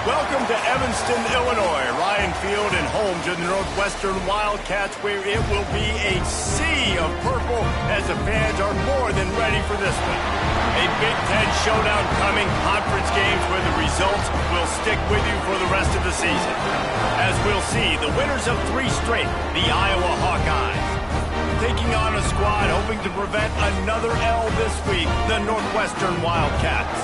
Welcome to Evanston, Illinois. Ryan Field and home to the Northwestern Wildcats, where it will be a sea of purple as the fans are more than ready for this one. A Big Ten showdown coming, conference games where the results will stick with you for the rest of the season. As we'll see, the winners of 3 straight, the Iowa Hawkeyes, taking on a squad hoping to prevent another L this week, the Northwestern Wildcats.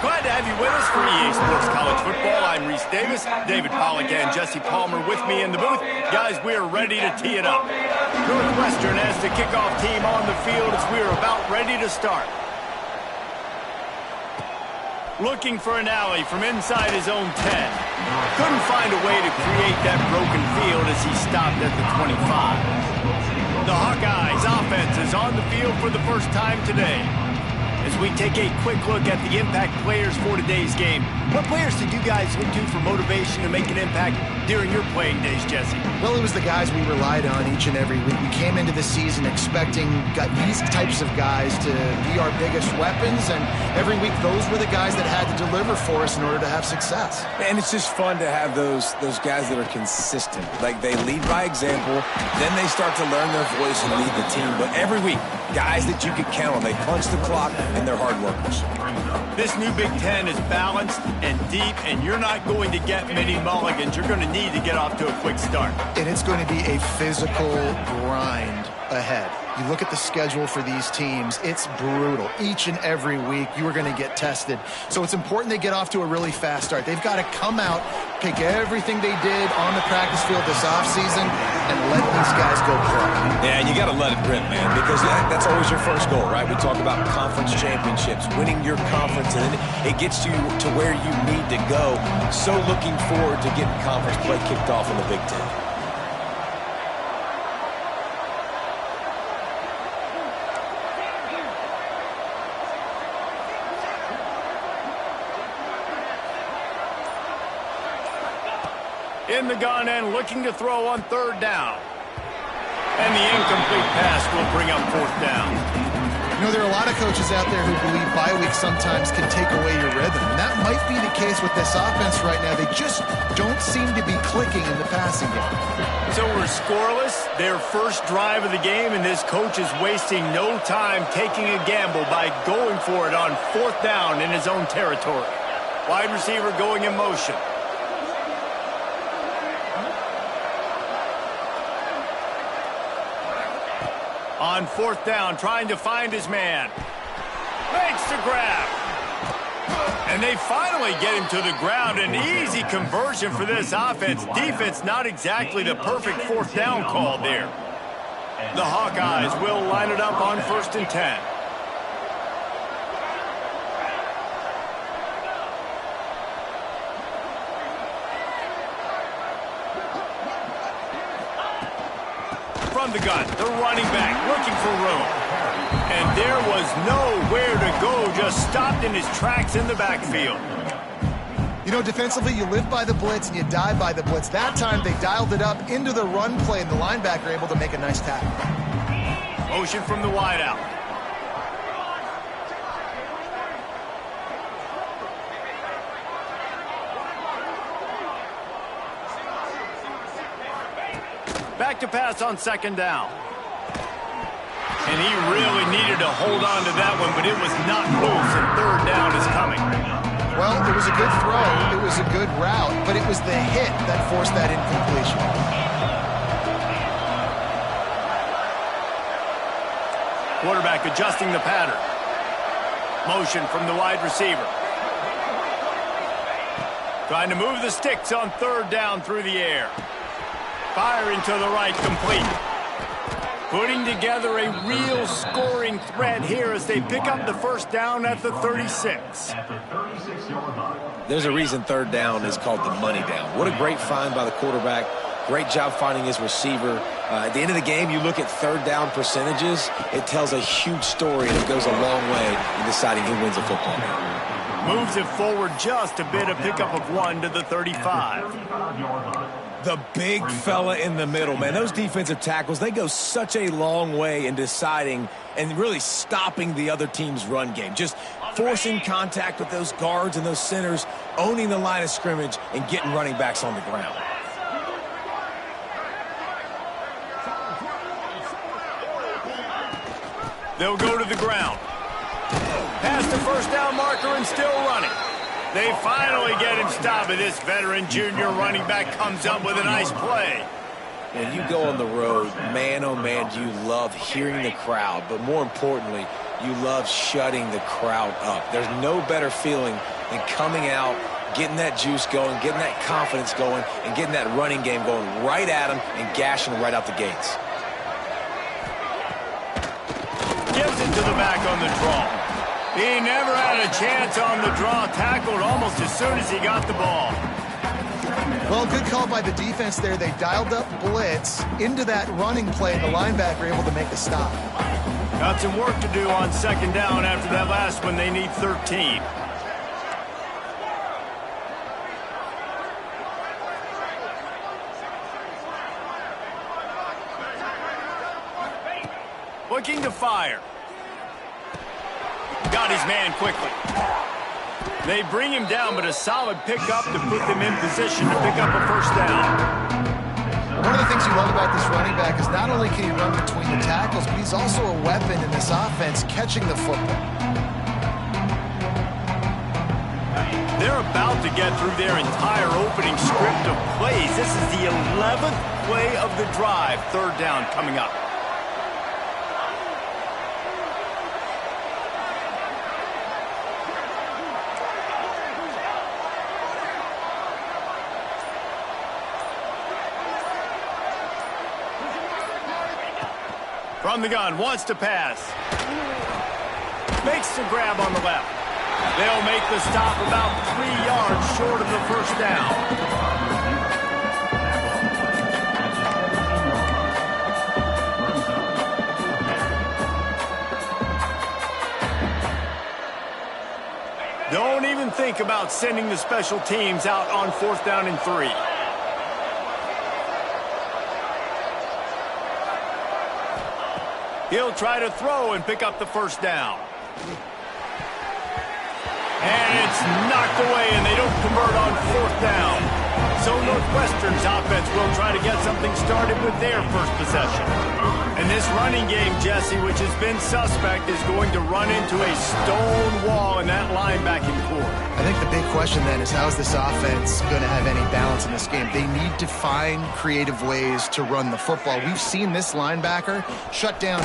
Glad to have you with us for EA Sports College Football. I'm Reese Davis, David Pollack and Jesse Palmer with me in the booth. Guys, we are ready to tee it up. Northwestern as the kickoff team on the field as we are about ready to start. Looking for an alley from inside his own 10. Couldn't find a way to create that broken field as he stopped at the 25. The Hawkeyes offense is on the field for the first time today. As we take a quick look at the impact players for today's game, what players did you guys look to for motivation to make an impact during your playing days, Jesse? Well, it was the guys we relied on each and every week. We came into the season expecting these types of guys to be our biggest weapons, and every week those were the guys that had to deliver for us in order to have success. And it's just fun to have those guys that are consistent. Like, they lead by example, then they start to learn their voice and lead the team. But every week, guys that you can count on, they punch the clock, and they're hard workers. This new Big Ten is balanced and deep, and you're not going to get many mulligans. You're going to need to get off to a quick start. And it's going to be a physical grind ahead. You look at the schedule for these teams, it's brutal. Each and every week, you are going to get tested. So it's important they get off to a really fast start. They've got to come out, take everything they did on the practice field this offseason, and let these guys go play. Yeah, and you got to let it rip, man, because that's always your first goal, right? We talk about conference championships, winning your conference, and then it gets you to where you need to go. So looking forward to getting conference play kicked off in the Big Ten. In the gun and looking to throw on 3rd down. And the incomplete pass will bring up 4th down. You know, there are a lot of coaches out there who believe bye weeks sometimes can take away your rhythm. And that might be the case with this offense right now. They just don't seem to be clicking in the passing game. So we're scoreless, their first drive of the game, and this coach is wasting no time taking a gamble by going for it on 4th down in his own territory. Wide receiver going in motion. On 4th down, trying to find his man. Makes the grab. And they finally get him to the ground. An easy conversion for this offense. Defense not exactly the perfect 4th down call there. The Hawkeyes will line it up on 1st and 10. From the gun, the running back looking for room. And there was nowhere to go, just stopped in his tracks in the backfield. You know, defensively, you live by the blitz and you die by the blitz. That time, they dialed it up into the run play, and the linebacker able to make a nice tackle. Motion from the wideout. Back to pass on 2nd down. And he really needed to hold on to that one, but it was not loose, and 3rd down is coming. Well, it was a good throw, it was a good route, but it was the hit that forced that incompletion. Quarterback adjusting the pattern. Motion from the wide receiver. Trying to move the sticks on 3rd down through the air. Firing to the right, complete. Putting together a real scoring threat here as they pick up the 1st down at the 36. There's a reason 3rd down is called the money down. What a great find by the quarterback. Great job finding his receiver. At the end of the game, you look at 3rd down percentages. It tells a huge story, and it goes a long way in deciding who wins a football game. Moves it forward just a bit, a pickup of 1 to the 35. The big fella in the middle, man. Those defensive tackles, they go such a long way in deciding and really stopping the other team's run game. Just forcing contact with those guards and those centers, owning the line of scrimmage, and getting running backs on the ground. They'll go to the ground. Past the first down marker and still running. They finally get him stopped, and this veteran junior running back comes up with a nice play. When you go on the road, man, oh man, do you love hearing the crowd, but more importantly, you love shutting the crowd up. There's no better feeling than coming out, getting that juice going, getting that confidence going, and getting that running game going right at them and gashing right out the gates. Gives it to the back on the draw. He never had a chance on the draw, tackled almost as soon as he got the ball. Well, good call by the defense there. They dialed up blitz into that running play, and the linebacker able to make a stop. Got some work to do on second down after that last one. They need 13. Looking to fire. Got his man quickly. They bring him down, but a solid pickup to put them in position to pick up a first down. One of the things you love about this running back is not only can he run between the tackles, but he's also a weapon in this offense catching the football. They're about to get through their entire opening script of plays. This is the 11th play of the drive. Third down coming up. From the gun, wants to pass. Makes the grab on the left. They'll make the stop about 3 yards short of the first down. Don't even think about sending the special teams out on 4th down and 3. He'll try to throw and pick up the first down. And it's knocked away, and they don't convert on 4th down. So Northwestern's offense will try to get something started with their first possession. And this running game, Jesse, which has been suspect, is going to run into a stone wall in that linebacking core. I think the big question then is, how is this offense going to have any balance in this game? They need to find creative ways to run the football. We've seen this linebacker shut down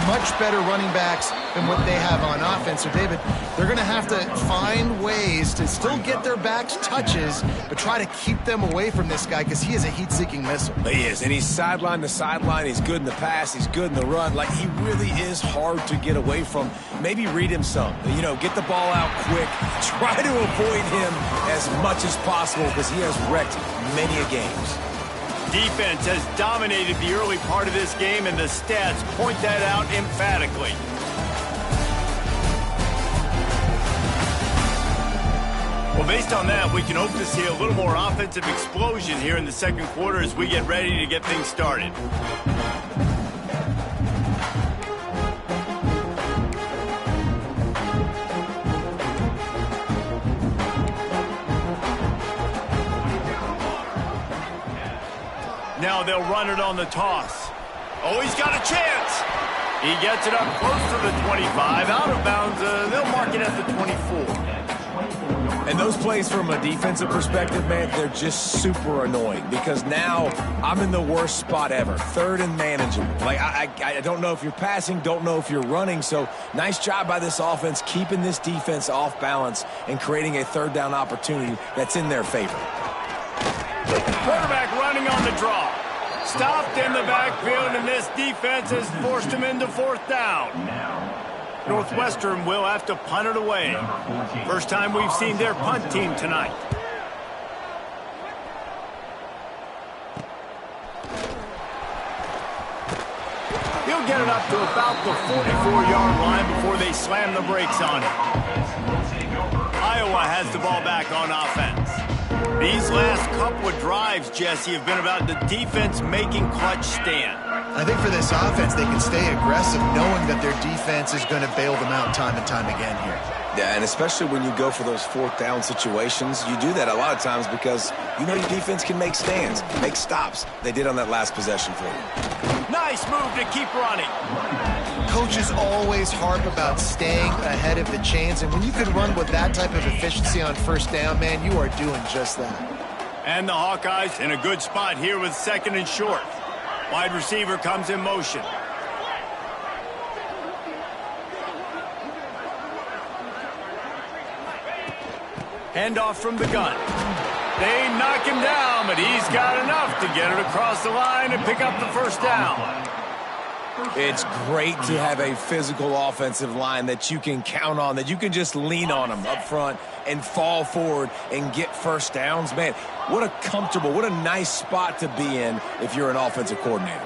much better running backs than what they have on offense. So, David, they're going to have to find ways to still get their backs touches, but try to keep them away from this guy because he is a heat-seeking missile. He is, and he's sideline to sideline. He's good in the pass. He's good in the run. Like, he really is hard to get away from. Maybe read him some. You know, get the ball out quick. Try to avoid him as much as possible because he has wrecked many a games. Defense has dominated the early part of this game, and the stats point that out emphatically. Well, based on that, we can hope to see a little more offensive explosion here in the second quarter as we get ready to get things started. Now they'll run it on the toss. Oh, he's got a chance. He gets it up close to the 25. Out of bounds, they'll mark it at the 24. And those plays from a defensive perspective, man, they're just super annoying because now I'm in the worst spot ever. Third and manageable. Like, I don't know if you're passing, don't know if you're running. So nice job by this offense keeping this defense off balance and creating a third down opportunity that's in their favor. Quarterback running on the draw. Stopped in the backfield, and this defense has forced him into 4th down. Northwestern will have to punt it away. First time we've seen their punt team tonight. He'll get it up to about the 44-yard line before they slam the brakes on it. Iowa has the ball back on offense. These last couple of drives, Jesse, have been about the defense making clutch stand. I think for this offense, they can stay aggressive knowing that their defense is going to bail them out time and time again here. Yeah, and especially when you go for those fourth down situations, you do that a lot of times because you know your defense can make stands, make stops. They did on that last possession for you. Nice move to keep running. Coaches always harp about staying ahead of the chains, and when you can run with that type of efficiency on first down, man, you are doing just that. And the Hawkeyes in a good spot here with 2nd and short. Wide receiver comes in motion. Handoff from the gun. They knock him down, but he's got enough to get it across the line and pick up the first down. It's great to have a physical offensive line that you can count on, that you can just lean on them up front and fall forward and get first downs. Man, what a comfortable, what a nice spot to be in if you're an offensive coordinator.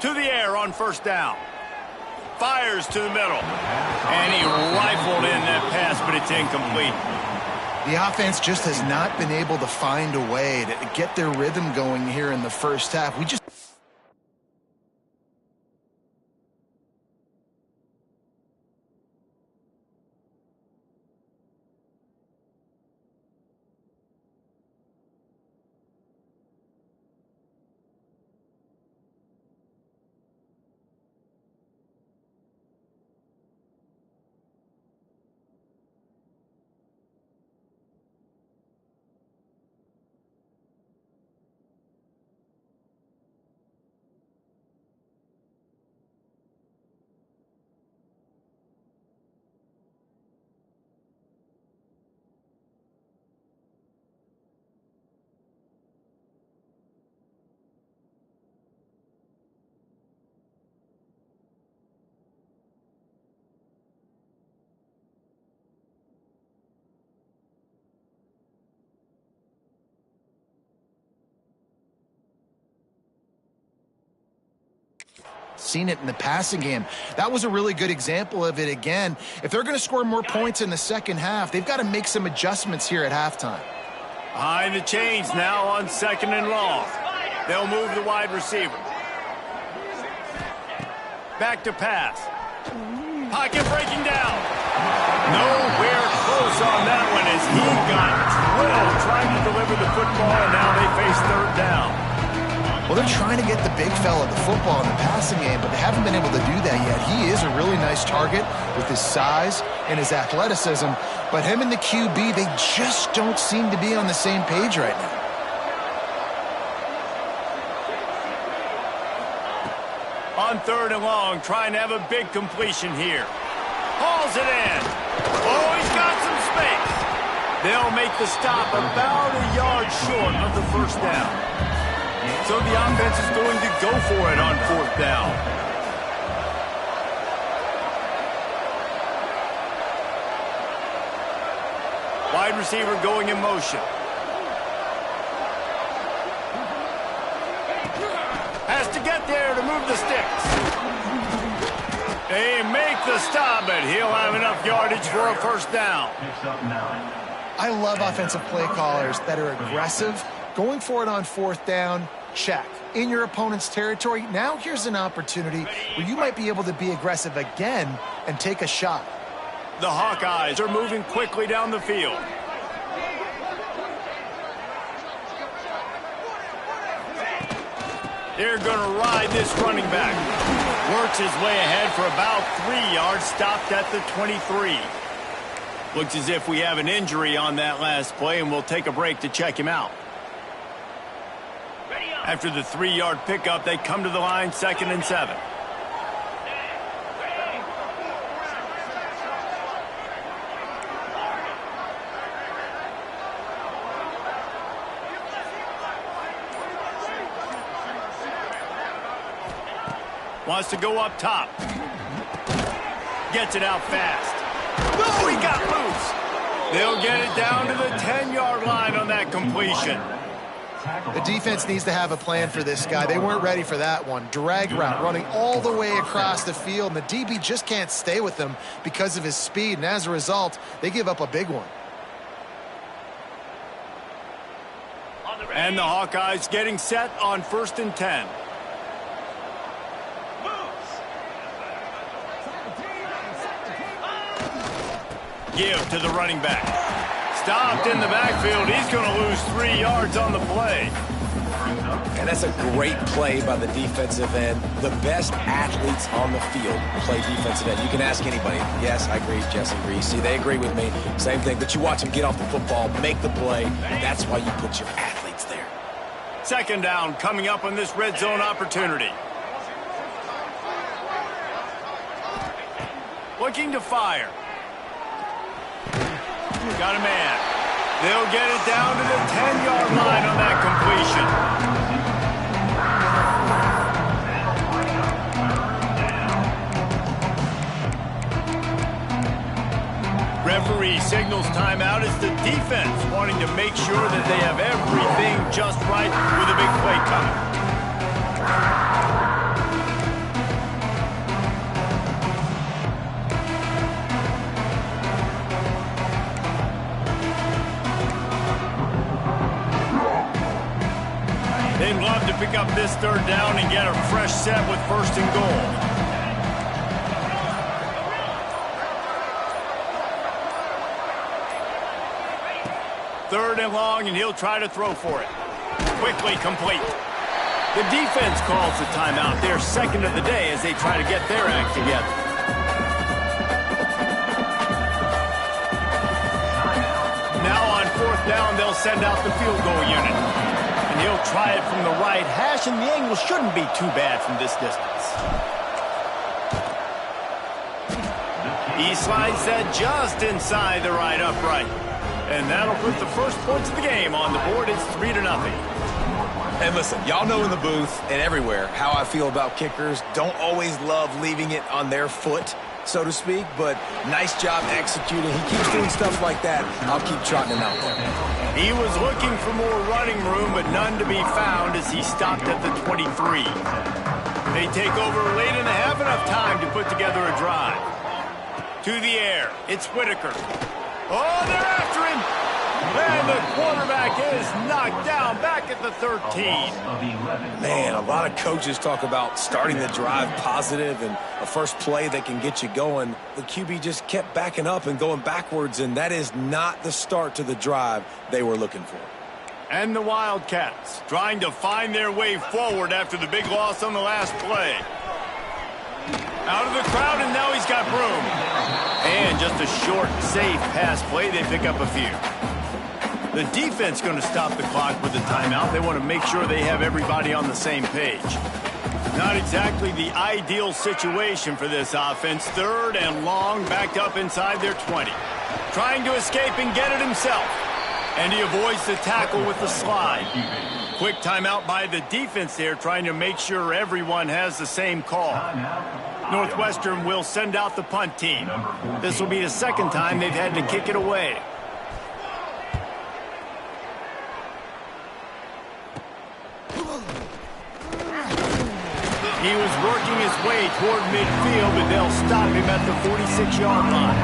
To the air on first down. Fires to the middle. And he rifled in that pass, but it's incomplete. The offense just has not been able to find a way to get their rhythm going here in the first half. Seen it in the passing game. That was a really good example of it again. If they're going to score more points in the second half, they've got to make some adjustments here at halftime. Behind the chains now on 2nd and long. They'll move the wide receiver. Back to pass. Pocket breaking down. Nowhere close on that one as he got drilled trying to deliver the football, and now they face 3rd down. Well, they're trying to get the big fella the football in the passing game, but they haven't been able to do that yet. He is a really nice target with his size and his athleticism, but him and the QB, they just don't seem to be on the same page right now. On 3rd and long, trying to have a big completion here. Hauls it in. Oh, he's got some space. They'll make the stop about a yard short of the first down. So the offense is going to go for it on 4th down. Wide receiver going in motion. Has to get there to move the sticks. They make the stop, but he'll have enough yardage for a first down. I love offensive play callers that are aggressive. Going for it on 4th down, check. In your opponent's territory, now here's an opportunity where you might be able to be aggressive again and take a shot. The Hawkeyes are moving quickly down the field. They're going to ride this running back. Works his way ahead for about 3 yards, stopped at the 23. Looks as if we have an injury on that last play, and we'll take a break to check him out. After the 3-yard pickup, they come to the line, 2nd and 7. Wants to go up top. Gets it out fast. Oh, he got loose. They'll get it down to the 10-yard line on that completion. The defense needs to have a plan for this guy. They weren't ready for that one. Drag route running all the way across the field, and the DB just can't stay with him because of his speed, and as a result, they give up a big one. And the Hawkeyes getting set on 1st and 10. give to the running back. Stopped in the backfield. He's going to lose 3 yards on the play. And that's a great play by the defensive end. The best athletes on the field play defensive end. You can ask anybody. Yes, I agree, Jesse Reese. See, they agree with me. Same thing. But you watch them get off the football, make the play. That's why you put your athletes there. Second down coming up on this red zone opportunity. Looking to fire. Got a man. They'll get it down to the 10-yard line on that completion. Referee signals timeout. It's the defense wanting to make sure that they have everything just right with a big play coming. They'd love to pick up this third down and get a fresh set with 1st and goal. Third and long, and he'll try to throw for it. Quickly complete. The defense calls the timeout. They're second of the day as they try to get their act together. Now on 4th down, they'll send out the field goal unit. And he'll try it from the right hash, and the angle shouldn't be too bad from this distance. He slides that just inside the right upright. And that'll put the first points of the game on the board. It's 3-0. And listen, y'all know in the booth and everywhere how I feel about kickers. Don't always love leaving it on their foot, so to speak, but nice job executing. He keeps doing stuff like that. I'll keep trotting him out there. He was looking for more running room, but none to be found as he stopped at the 23. They take over late in the half, enough time to put together a drive. To the air, it's Whitaker. Oh, they're after him! And the quarterback is knocked down back at the 13. Man, a lot of coaches talk about starting the drive positive and a first play that can get you going. The QB just kept backing up and going backwards, and that is not the start to the drive they were looking for. And the Wildcats trying to find their way forward after the big loss on the last play. Out of the crowd, and now he's got room. And just a short, safe pass play. They pick up a few. The defense going to stop the clock with the timeout. They want to make sure they have everybody on the same page. Not exactly the ideal situation for this offense. 3rd and long, backed up inside their 20. Trying to escape and get it himself. And he avoids the tackle with the slide. Quick timeout by the defense there, trying to make sure everyone has the same call. Northwestern will send out the punt team. This will be the second time they've had to kick it away. He was working his way toward midfield, but they'll stop him at the 46-yard line.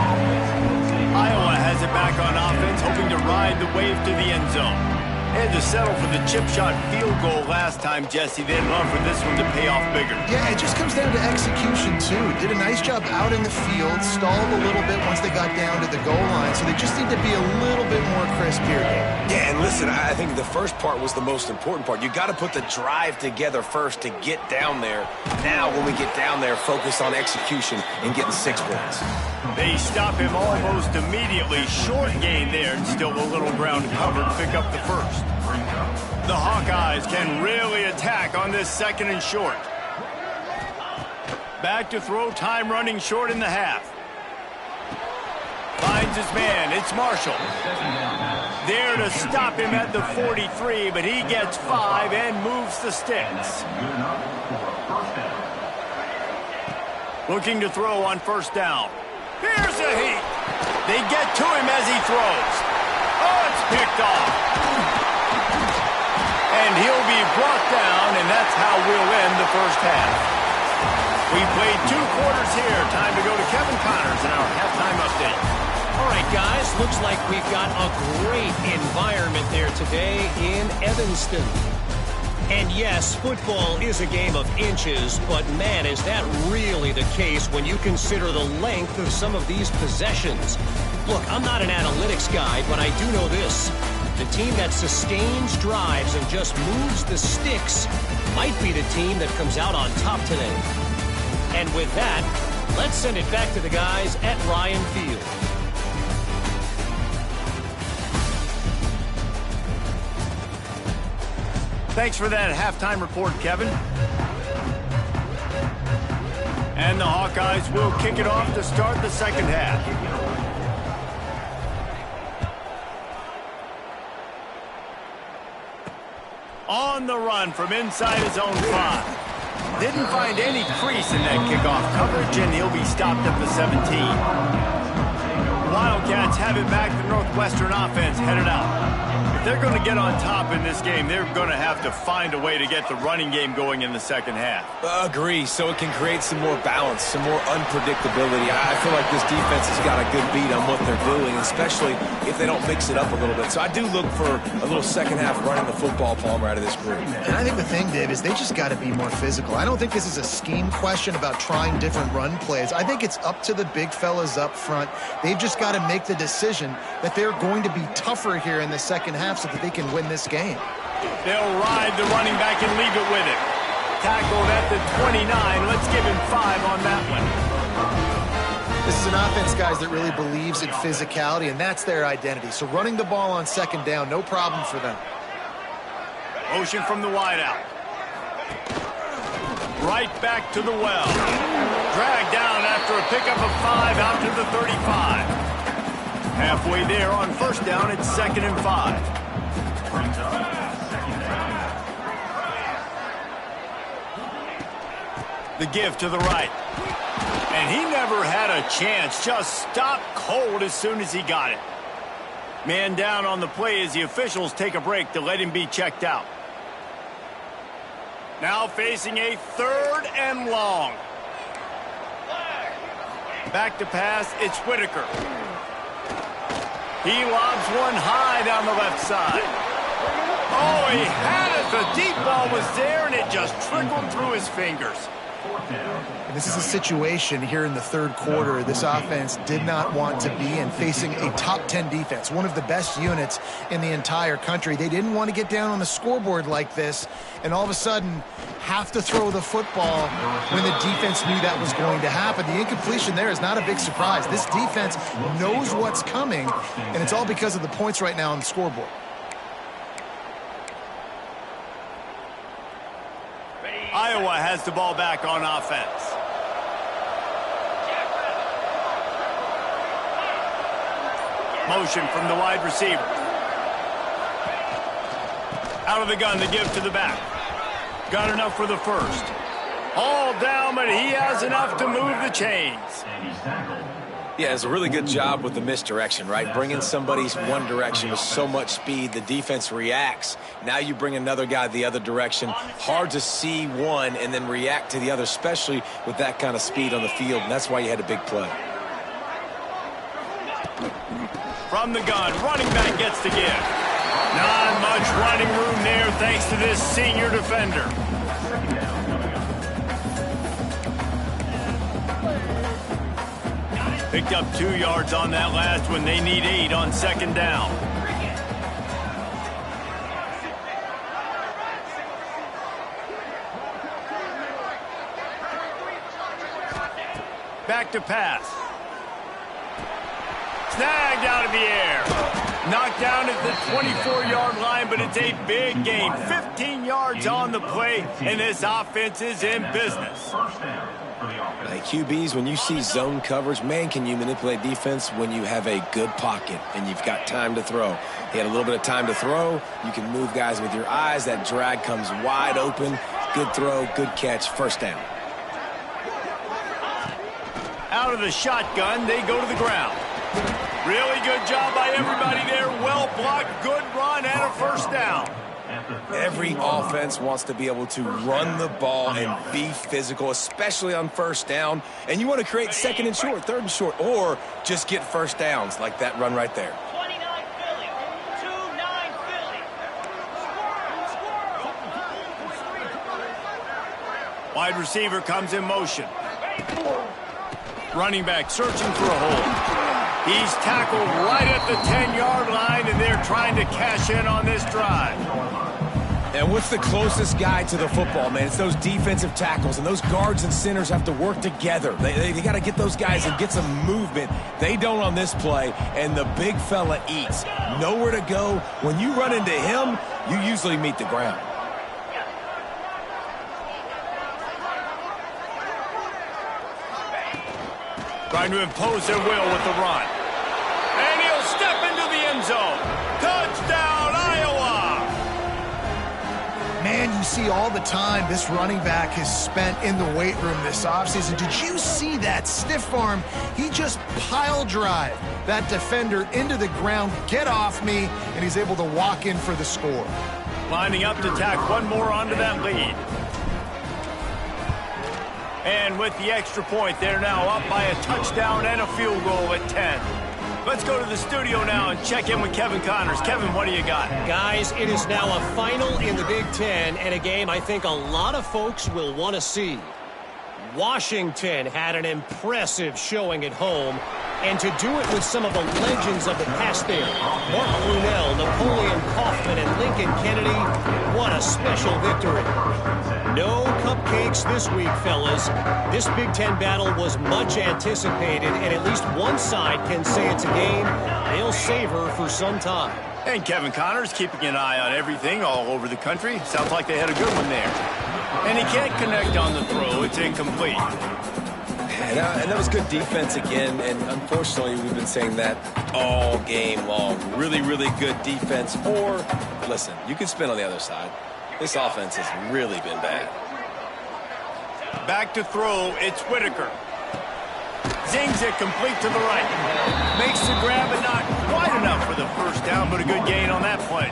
Iowa has it back on offense, hoping to ride the wave to the end zone. They had to settle for the chip shot field goal last time, Jesse. They'd love for this one to pay off bigger. Yeah, it just comes down to execution, too. Did a nice job out in the field, stalled a little bit once they got down to the goal line, so they just need to be a little bit more crisp here. Yeah, and listen, I think the first part was the most important part. You got to put the drive together first to get down there. Now, when we get down there, focus on execution and getting 6 points. They stop him almost immediately. Short gain there, and still a little ground covered to pick up the first. The Hawkeyes can really attack on this 2nd and short. Back to throw, time running short in the half. Finds his man, it's Marshall. There to stop him at the 43, but he gets 5 and moves the sticks. Looking to throw on 1st down. Here's a heat. They get to him as he throws. Oh, it's picked off. And he'll be brought down, and that's how we'll end the first half. We played 2 quarters here. Time to go to Kevin Connors in our halftime update. All right, guys, looks like we've got a great environment there today in Evanston. And yes, football is a game of inches, but man, is that really the case when you consider the length of some of these possessions. Look, I'm not an analytics guy, but I do know this. The team that sustains drives and just moves the sticks might be the team that comes out on top today. And with that, let's send it back to the guys at Ryan Field. Thanks for that halftime report, Kevin. And the Hawkeyes will kick it off to start the second half. On the run from inside his own 5. Didn't find any crease in that kickoff coverage, and he'll be stopped at the 17. Wildcats have it back. The Northwestern offense headed out. If they're going to get on top in this game, they're going to have to find a way to get the running game going in the second half. Agree, so it can create some more balance, some more unpredictability. I feel like this defense has got a good beat on what they're doing, especially if they don't mix it up a little bit. So I do look for a little second half running the football, Palmer, out of this group. And I think the thing, Dave, is they just got to be more physical. I don't think this is a scheme question about trying different run plays. I think it's up to the big fellas up front. They've just got to make the decision that they're going to be tougher here in the second half so that they can win this game. They'll ride the running back and leave it with him. Tackled at the 29. Let's give him 5 on that one. This is an offense, guys, that really believes in physicality, and that's their identity. So running the ball on second down, no problem for them. Motion from the wideout. Right back to the well. Dragged down after a pickup of 5 out to the 35. Halfway there on first down, it's 2nd and 5. The give to the right. And he never had a chance. Just stopped cold as soon as he got it. Man down on the play as the officials take a break to let him be checked out. Now facing a 3rd and long. Back to pass, it's Whitaker. He lobs one high down the left side. Oh, he had it. The deep ball was there, and it just trickled through his fingers. And this is a situation here in the third quarter this offense did not want to be in, facing a top 10 defense, one of the best units in the entire country. They didn't want to get down on the scoreboard like this and all of a sudden have to throw the football when the defense knew that was going to happen. The incompletion there is not a big surprise. This defense knows what's coming, and it's all because of the points right now on the scoreboard. Iowa has the ball back on offense. Motion from the wide receiver. Out of the gun, the give to the back. Got enough for the first. All down, but he has enough to move the chains. Yeah, it's a really good job with the misdirection, right? Bringing somebody's one direction with so much speed, the defense reacts. Now you bring another guy the other direction. Hard to see one and then react to the other, especially with that kind of speed on the field, and that's why you had a big play. From the gun, running back gets the give. Not much running room there thanks to this senior defender. Picked up 2 yards on that last one. They need 8 on second down. Back to pass. Snagged out of the air. Knocked down at the 24-yard line, but it's a big gain. 15 yards on the play, and this offense is in business. Like QBs, when you see zone coverage, man, can you manipulate defense when you have a good pocket and you've got time to throw. He had a little bit of time to throw. You can move guys with your eyes. That drag comes wide open. Good throw, good catch, first down. Out of the shotgun, they go to the ground. Really good job by everybody there. Well blocked, good run, and a first down. Every offense wants to be able to run the ball and be physical, especially on first down. And you want to create 2nd and short, 3rd and short, or just get first downs like that run right there. 29 Philly, 2-9 Philly. Wide receiver comes in motion. Running back searching for a hole. He's tackled right at the 10-yard line, and they're trying to cash in on this drive. And what's the closest guy to the football, man? It's those defensive tackles, and those guards and centers have to work together. They got to get those guys and get some movement. They don't on this play, and the big fella eats. Nowhere to go. When you run into him, you usually meet the ground. Trying to impose their will with the run. And he'll step into the end zone. Touchdown, Iowa! Man, you see all the time this running back has spent in the weight room this offseason. Did you see that stiff arm? He just pile drive that defender into the ground, get off me, and he's able to walk in for the score. Lining up to tack one more onto that lead. And with the extra point, they're now up by a touchdown and a field goal at 10. Let's go to the studio now and check in with Kevin Connors. Kevin, what do you got? Guys, it is now a final in the Big Ten, and a game I think a lot of folks will want to see. Washington had an impressive showing at home, and to do it with some of the legends of the past there, Mark Brunell, Napoleon Kaufman, and Lincoln Kennedy, what a special victory. No cupcakes this week, fellas. This Big Ten battle was much anticipated, and at least one side can say it's a game they'll savor for some time. And Kevin Connors keeping an eye on everything all over the country. Sounds like they had a good one there. And he can't connect on the throw. It's incomplete. And that was good defense again, and unfortunately we've been saying that all game long. Really, really good defense. Or, listen, you can spin on the other side. This offense has really been bad. Back to throw, it's Whitaker. Zings it complete to the right. Makes the grab, but not quite enough for the first down, but a good gain on that play.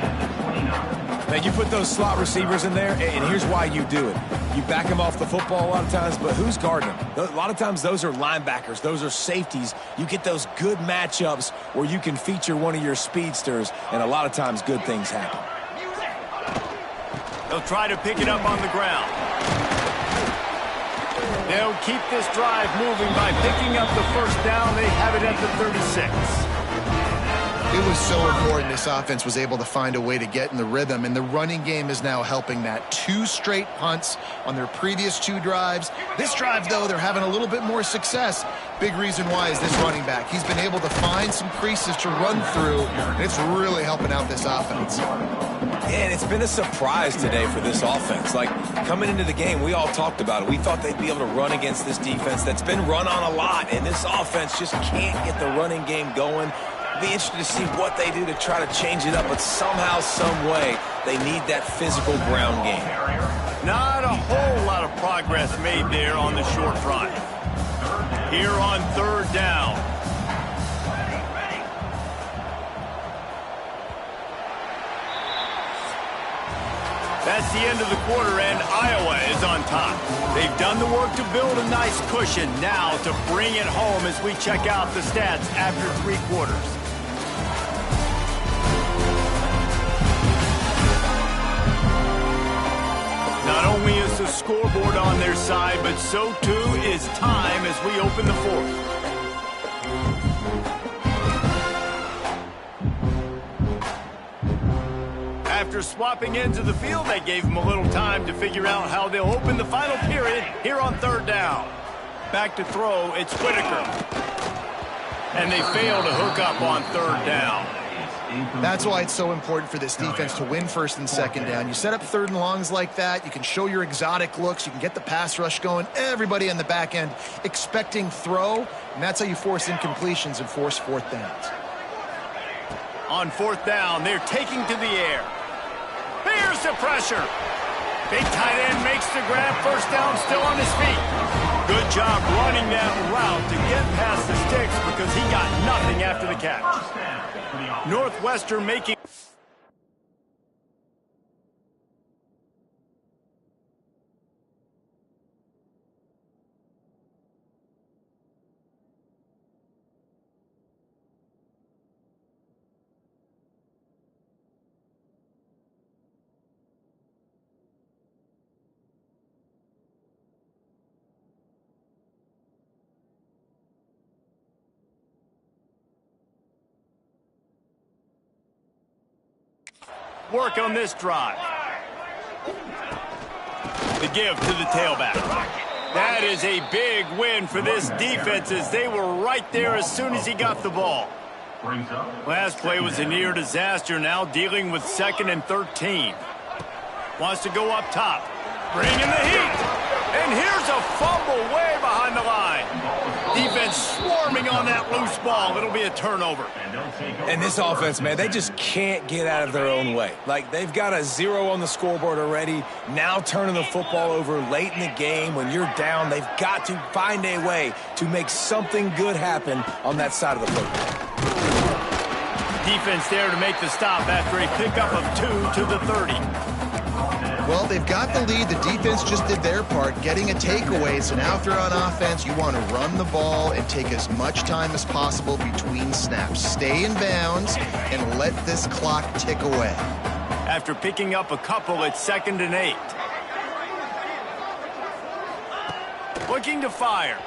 Now, you put those slot receivers in there, and here's why you do it. You back them off the football a lot of times, but who's guarding them? A lot of times those are linebackers. Those are safeties. You get those good matchups where you can feature one of your speedsters, and a lot of times good things happen. They'll try to pick it up on the ground. They'll keep this drive moving by picking up the first down. They have it at the 36. It was so important this offense was able to find a way to get in the rhythm, and the running game is now helping that. 2 straight punts on their previous 2 drives. This drive, though, they're having a little bit more success. Big reason why is this running back. He's been able to find some creases to run through, and it's really helping out this offense. And it's been a surprise today for this offense. Like, coming into the game, we all talked about it. We thought they'd be able to run against this defense that's been run on a lot, and this offense just can't get the running game going. Be interested to see what they do to try to change it up, but somehow, some way, they need that physical ground game. Not a whole lot of progress made there on the short drive. Here on third down. That's the end of the quarter, and Iowa is on top. They've done the work to build a nice cushion. Now to bring it home as we check out the stats after 3 quarters. Not only is the scoreboard on their side, but so too is time as we open the 4th. After swapping ends of the field, they gave them a little time to figure out how they'll open the final period here on third down. Back to throw, it's Whitaker. And they fail to hook up on third down. That's why it's so important for this defense to win first and second down. You set up third and longs like that, you can show your exotic looks, you can get the pass rush going, everybody on the back end expecting throw, and that's how you force incompletions and force 4th downs. On 4th down, they're taking to the air. Here's the pressure. Big tight end makes the grab, first down, still on his feet. Good job running that route to get past the sticks because he got nothing after the catch. Northwestern making... work on this drive. The give to the tailback. That is a big win for this defense as they were right there as soon as he got the ball. Last play was a near disaster, now dealing with 2nd and 13. Wants to go up top. Bring in the heat. And here's a fumble way behind the line. Defense swarming on that loose ball. It'll be a turnover. And this offense, man, they just can't get out of their own way. Like, they've got a 0 on the scoreboard already. Now turning the football over late in the game. When you're down, they've got to find a way to make something good happen on that side of the football. Defense there to make the stop after a pickup of 2 to the 30. Well, they've got the lead. The defense just did their part, getting a takeaway. So now if you're on offense, you want to run the ball and take as much time as possible between snaps. Stay in bounds and let this clock tick away. After picking up a couple, it's 2nd and 8. Looking to fire.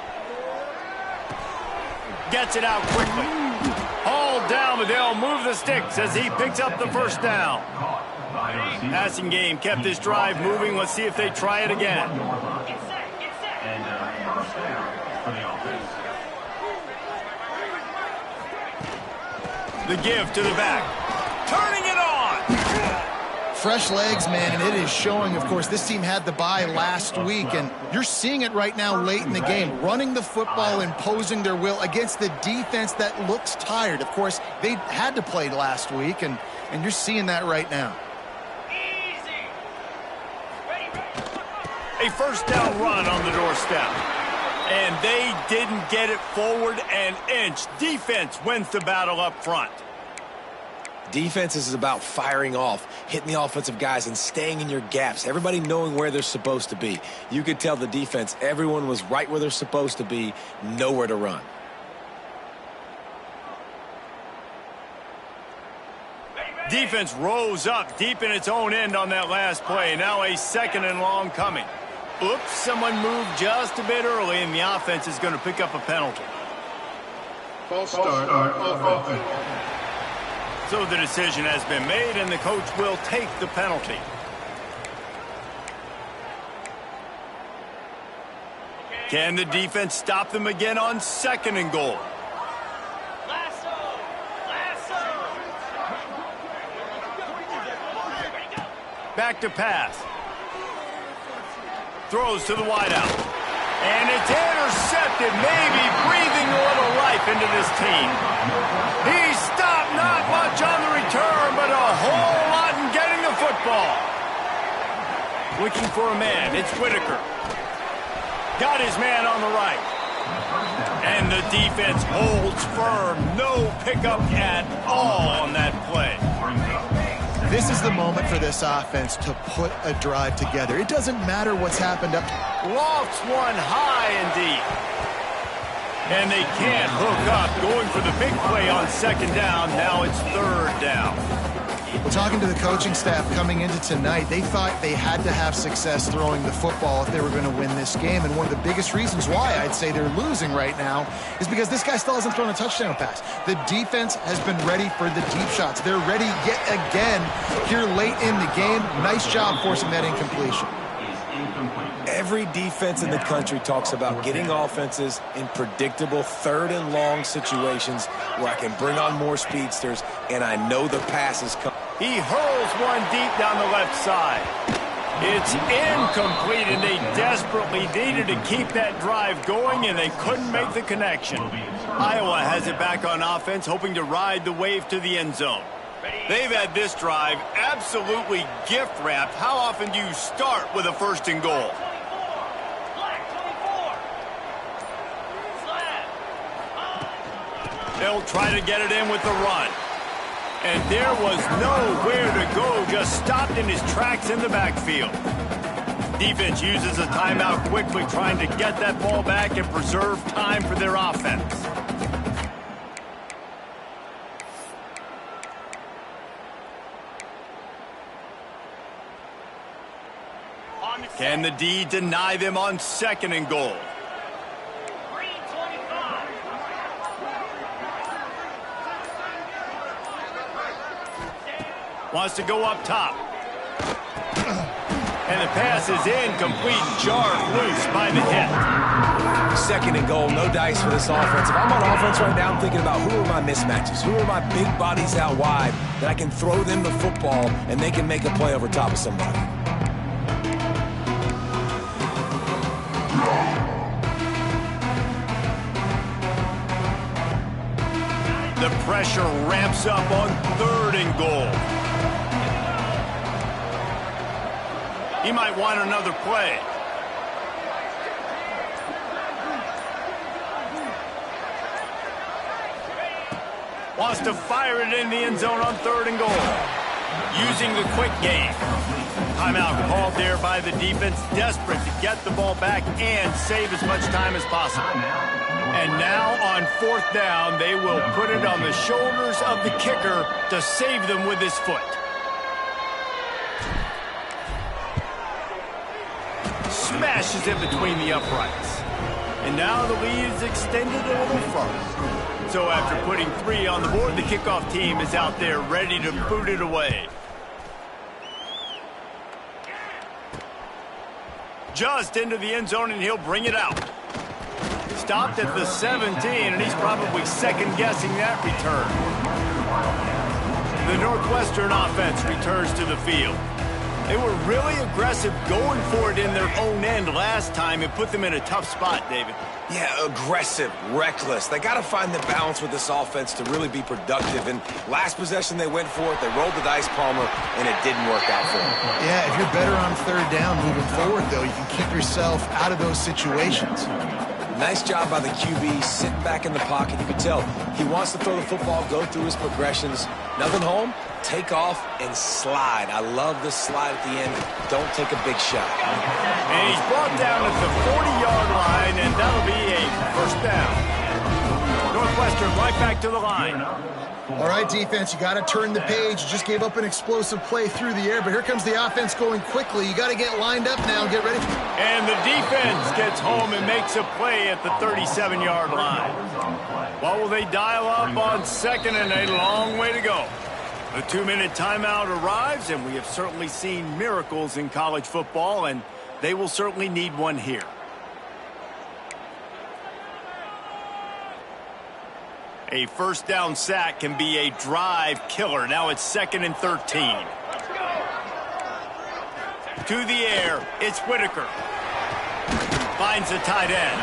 Gets it out quickly. Hauled down, but they'll move the sticks as he picks up the first down. Passing game kept this drive moving. Let's see if they try it again. The give to the back. Turning it on! Fresh legs, man, and it is showing. Of course, this team had the bye last week, and you're seeing it right now late in the game. Running the football, imposing their will against the defense that looks tired. Of course, they had to play last week, and you're seeing that right now. A first down run on the doorstep. And they didn't get it forward an inch. Defense wins the battle up front. Defense is about firing off, hitting the offensive guys and staying in your gaps. Everybody knowing where they're supposed to be. You could tell the defense, everyone was right where they're supposed to be, nowhere to run. Defense rose up deep in its own end on that last play. Now a 2nd and long coming. Oops, someone moved just a bit early, and the offense is going to pick up a penalty. False start on offense. So the decision has been made, and the coach will take the penalty. Can the defense stop them again on 2nd and goal? Back to pass. Throws to the wideout. And it's intercepted, maybe breathing a little life into this team. He stopped not much on the return, but a whole lot in getting the football. Looking for a man, it's Whitaker. Got his man on the right. And the defense holds firm. No pickup at all on that play. This is the moment for this offense to put a drive together. It doesn't matter what's happened up. Lofts one high and deep. And they can't hook up. Going for the big play on 2nd down. Now it's 3rd down. We're talking to the coaching staff coming into tonight. They thought they had to have success throwing the football if they were going to win this game. And one of the biggest reasons why I'd say they're losing right now is because this guy still hasn't thrown a touchdown pass. The defense has been ready for the deep shots. They're ready yet again here late in the game. Nice job forcing that incompletion. Every defense in the country talks about getting offenses in predictable 3rd and long situations where I can bring on more speedsters, and I know the pass is coming. He hurls one deep down the left side. It's incomplete, and they desperately needed to keep that drive going, and they couldn't make the connection. Iowa has it back on offense, hoping to ride the wave to the end zone. They've had this drive absolutely gift-wrapped. How often do you start with a 1st and goal? They'll try to get it in with the run. And there was nowhere to go, just stopped in his tracks in the backfield. Defense uses a timeout quickly, trying to get that ball back and preserve time for their offense. Can the D deny them on 2nd and goal? Wants to go up top. And the pass is incomplete, jarred loose by the hit. 2nd and goal, no dice for this offense. If I'm on offense right now, I'm thinking about who are my mismatches, who are my big bodies out wide that I can throw them the football and they can make a play over top of somebody. The pressure ramps up on 3rd and goal. He might want another play. Wants to fire it in the end zone on 3rd and goal. Using the quick game. Timeout called there by the defense, desperate to get the ball back and save as much time as possible. And now on 4th down, they will put it on the shoulders of the kicker to save them with his foot. Smashes it between the uprights. And now the lead is extended a little further. So after putting 3 on the board, the kickoff team is out there ready to boot it away. Just into the end zone, and he'll bring it out. Stopped at the 17, and he's probably second-guessing that return. The Northwestern offense returns to the field. They were really aggressive going for it in their own end last time. It put them in a tough spot, David. Yeah, aggressive, reckless. They got to find the balance with this offense to really be productive. And last possession they went for it. They rolled the dice, Palmer, and it didn't work out for them. Yeah, if you're better on 3rd down moving forward, though, you can keep yourself out of those situations. Nice job by the QB, sitting back in the pocket. You can tell he wants to throw the football, go through his progressions. Nothing home, take off, and slide. I love the slide at the end. Don't take a big shot. And he's brought down at the 40-yard line, and that'll be a 1st down. Northwestern right back to the line. All right, defense, you got to turn the page. You just gave up an explosive play through the air, but here comes the offense going quickly. You got to get lined up now and get ready. And the defense gets home and makes a play at the 37-yard line. What will they dial up on 2nd and a long way to go? The 2-minute timeout arrives, and we have certainly seen miracles in college football, and they will certainly need one here. A 1st down sack can be a drive killer. Now it's 2nd and 13. To the air, it's Whitaker. Finds the tight end.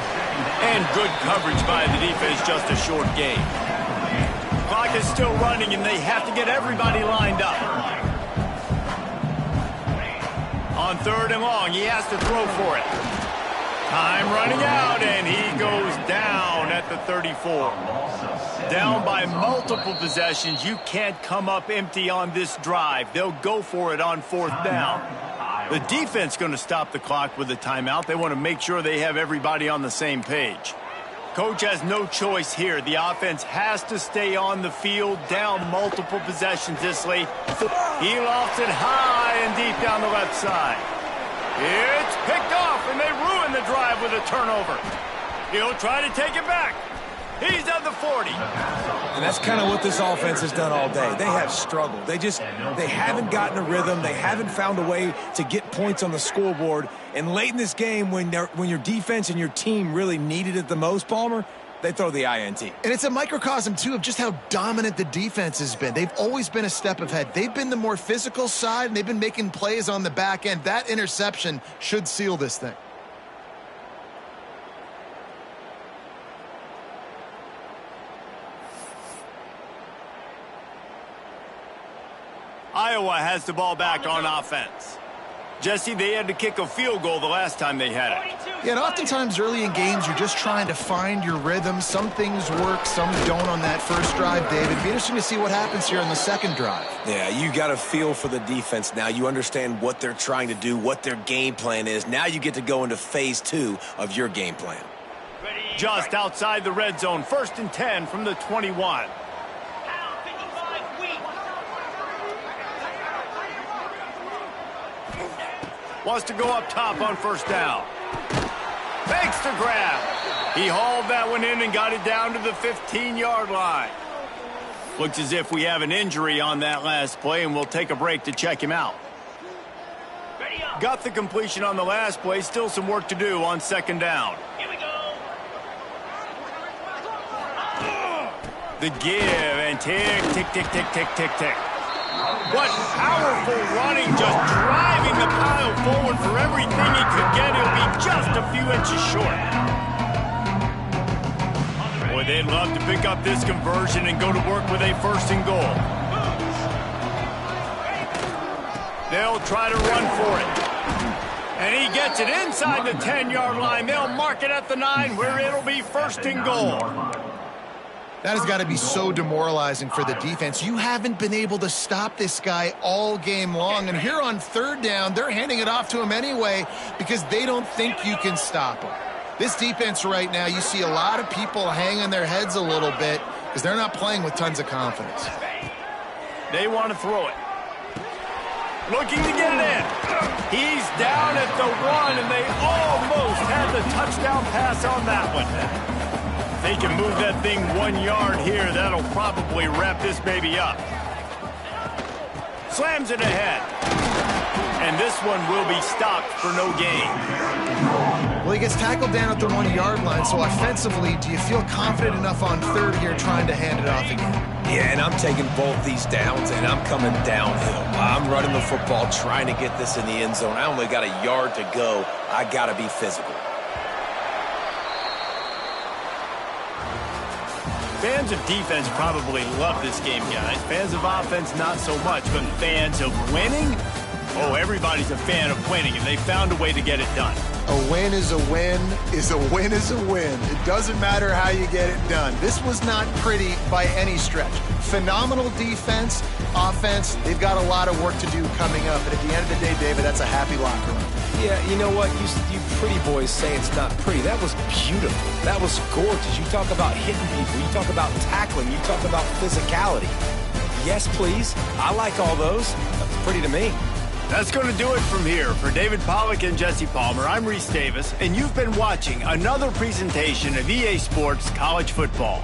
And good coverage by the defense, just a short gain. Clock is still running, and they have to get everybody lined up. On 3rd and long, he has to throw for it. Time running out, and he goes down at the 34. Down by multiple possessions. You can't come up empty on this drive. They'll go for it on 4th down. The defense going to stop the clock with a timeout. They want to make sure they have everybody on the same page. Coach has no choice here. The offense has to stay on the field, down multiple possessions this late. He lofts it high and deep down the left side. It's picked off, and they ruin the drive with a turnover. He'll try to take it back. He's at the 40. And that's kind of what this offense has done all day. They have struggled. They haven't gotten a rhythm. They haven't found a way to get points on the scoreboard. And late in this game, when your defense and your team really needed it the most, Palmer, they throw the INT. And it's a microcosm, too, of just how dominant the defense has been. They've always been a step ahead. They've been the more physical side, and they've been making plays on the back end. That interception should seal this thing. Iowa has the ball back on offense. Jesse, they had to kick a field goal the last time they had it. Yeah, and oftentimes early in games, you're just trying to find your rhythm. Some things work, some don't on that first drive, David. It'd be interesting to see what happens here on the second drive. Yeah, you got a feel for the defense now. You understand what they're trying to do, what their game plan is. Now you get to go into phase 2 of your game plan. Just outside the red zone, 1st and 10 from the 21. Wants to go up top on 1st down. Fakes the grab. He hauled that one in and got it down to the 15-yard line. Looks as if we have an injury on that last play, and we'll take a break to check him out. Got the completion on the last play. Still some work to do on second down. Here we go. The give and tick, tick, tick, tick, tick, tick, tick. What powerful running, just driving the pile forward for everything he could get. He'll be just a few inches short. Boy, they'd love to pick up this conversion and go to work with a 1st and goal. They'll try to run for it. And he gets it inside the 10-yard line. They'll mark it at the 9 where it'll be 1st and goal. That has got to be so demoralizing for the defense. You haven't been able to stop this guy all game long. And here on 3rd down, they're handing it off to him anyway because they don't think you can stop him. This defense right now, you see a lot of people hanging their heads a little bit because they're not playing with tons of confidence. They want to throw it. Looking to get it in. He's down at the 1, and they almost had the touchdown pass on that one. If they can move that thing 1 yard here, that'll probably wrap this baby up. Slams it ahead. And this one will be stopped for no gain. Well, he gets tackled down at the 1 yard line, so offensively, do you feel confident enough on 3rd here trying to hand it off again? Yeah, and I'm taking both these downs, and I'm coming downhill. I'm running the football, trying to get this in the end zone. I only got a yard to go. I got to be physical. Fans of defense probably love this game, guys. Fans of offense, not so much. But fans of winning? Oh, everybody's a fan of winning, and they found a way to get it done. A win is a win is a win is a win. It doesn't matter how you get it done. This was not pretty by any stretch. Phenomenal defense, offense. They've got a lot of work to do coming up. And at the end of the day, David, that's a happy locker room. Yeah, you know what? You pretty boys say it's not pretty. That was beautiful. That was gorgeous. You talk about hitting people. You talk about tackling. You talk about physicality. Yes, please. I like all those. That's pretty to me. That's going to do it from here. For David Pollack and Jesse Palmer, I'm Reese Davis, and you've been watching another presentation of EA Sports College Football.